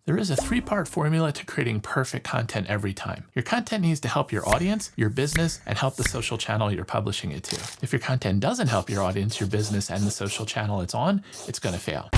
There is a three-part formula to creating perfect content every time. Your content needs to help your audience, your business, and help the social channel you're publishing it to. If your content doesn't help your audience, your business, and the social channel it's on, it's going to fail.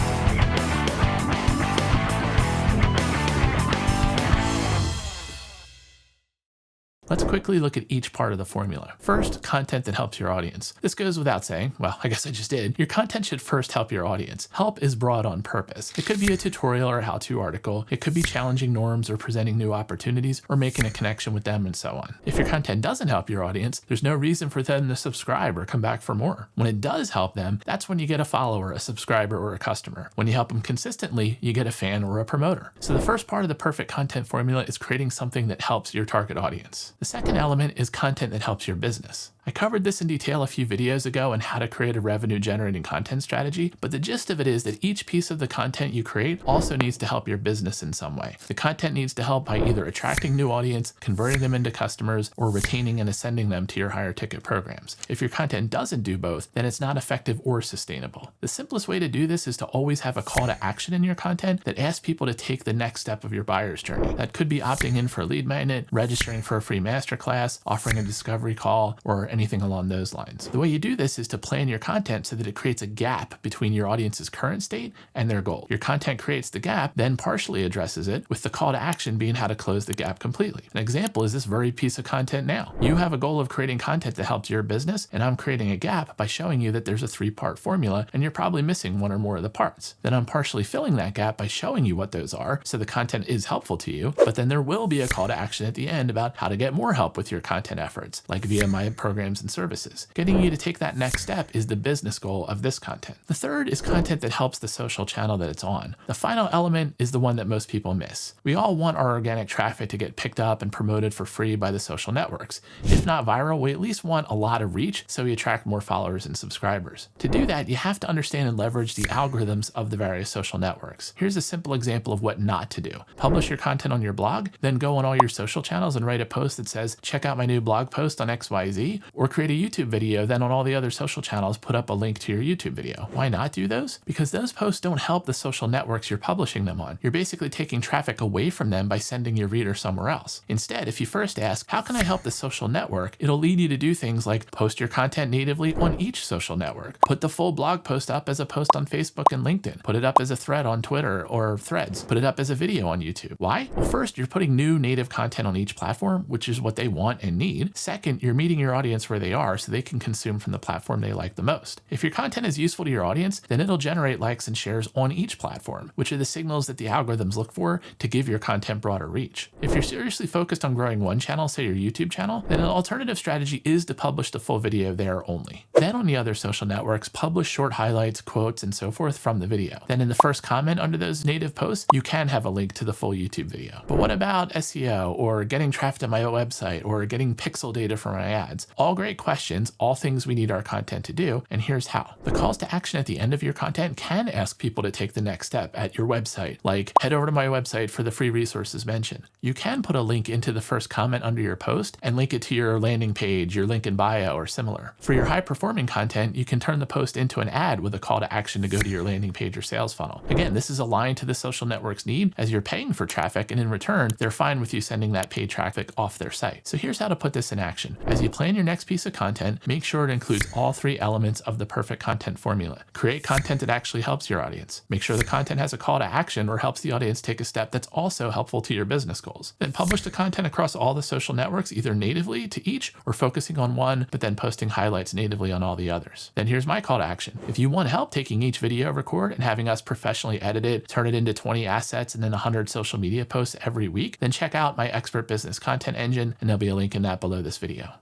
Let's quickly look at each part of the formula. First, content that helps your audience. This goes without saying, well, I guess I just did. Your content should first help your audience. Help is broad on purpose. It could be a tutorial or a how-to article. It could be challenging norms or presenting new opportunities or making a connection with them and so on. If your content doesn't help your audience, there's no reason for them to subscribe or come back for more. When it does help them, that's when you get a follower, a subscriber, or a customer. When you help them consistently, you get a fan or a promoter. So the first part of the perfect content formula is creating something that helps your target audience. The second element is content that helps your business. I covered this in detail a few videos ago on how to create a revenue generating content strategy, but the gist of it is that each piece of the content you create also needs to help your business in some way. The content needs to help by either attracting new audience, converting them into customers, or retaining and ascending them to your higher ticket programs. If your content doesn't do both, then it's not effective or sustainable. The simplest way to do this is to always have a call to action in your content that asks people to take the next step of your buyer's journey. That could be opting in for a lead magnet, registering for a free masterclass, offering a discovery call, or anything along those lines. The way you do this is to plan your content so that it creates a gap between your audience's current state and their goal. Your content creates the gap, then partially addresses it, with the call to action being how to close the gap completely. An example is this very piece of content now. You have a goal of creating content that helps your business, and I'm creating a gap by showing you that there's a three-part formula, and you're probably missing one or more of the parts. Then I'm partially filling that gap by showing you what those are, so the content is helpful to you, but then there will be a call to action at the end about how to get more help with your content efforts, like via my programs and services. Getting you to take that next step is the business goal of this content. The third is content that helps the social channel that it's on. The final element is the one that most people miss. We all want our organic traffic to get picked up and promoted for free by the social networks. If not viral, we at least want a lot of reach so we attract more followers and subscribers. To do that, you have to understand and leverage the algorithms of the various social networks. Here's a simple example of what not to do. Publish your content on your blog, then go on all your social channels and write a post that says, check out my new blog post on XYZ, or create a YouTube video, then on all the other social channels, put up a link to your YouTube video. Why not do those? Because those posts don't help the social networks you're publishing them on. You're basically taking traffic away from them by sending your reader somewhere else. Instead, if you first ask, how can I help the social network? It'll lead you to do things like post your content natively on each social network. Put the full blog post up as a post on Facebook and LinkedIn. Put it up as a thread on Twitter or Threads. Put it up as a video on YouTube. Why? Well, first, you're putting new native content on each platform, which is what they want and need. Second, you're meeting your audience where they are so they can consume from the platform they like the most. If your content is useful to your audience, then it'll generate likes and shares on each platform, which are the signals that the algorithms look for to give your content broader reach. If you're seriously focused on growing one channel, say your YouTube channel, then an alternative strategy is to publish the full video there only. Then on the other social networks, publish short highlights, quotes, and so forth from the video. Then in the first comment under those native posts, you can have a link to the full YouTube video. But what about SEO or getting traffic to my website or getting pixel data for my ads? All great questions, all things we need our content to do, and here's how. The calls to action at the end of your content can ask people to take the next step at your website, like head over to my website for the free resources mentioned. You can put a link into the first comment under your post and link it to your landing page, your link in bio, or similar. For your high performing content, you can turn the post into an ad with a call to action to go to your landing page or sales funnel. Again, this is aligned to the social network's need as you're paying for traffic, and in return, they're fine with you sending that paid traffic off their site. So here's how to put this in action. As you plan your next piece of content, make sure it includes all three elements of the perfect content formula. Create content that actually helps your audience. Make sure the content has a call to action or helps the audience take a step that's also helpful to your business goals. Then publish the content across all the social networks, either natively to each or focusing on one, but then posting highlights natively on all the others. Then here's my call to action. If you want help taking each video record and having us professionally edit it, turn it into 20 assets and then 100 social media posts every week, then check out my expert business content engine, and there'll be a link in that below this video.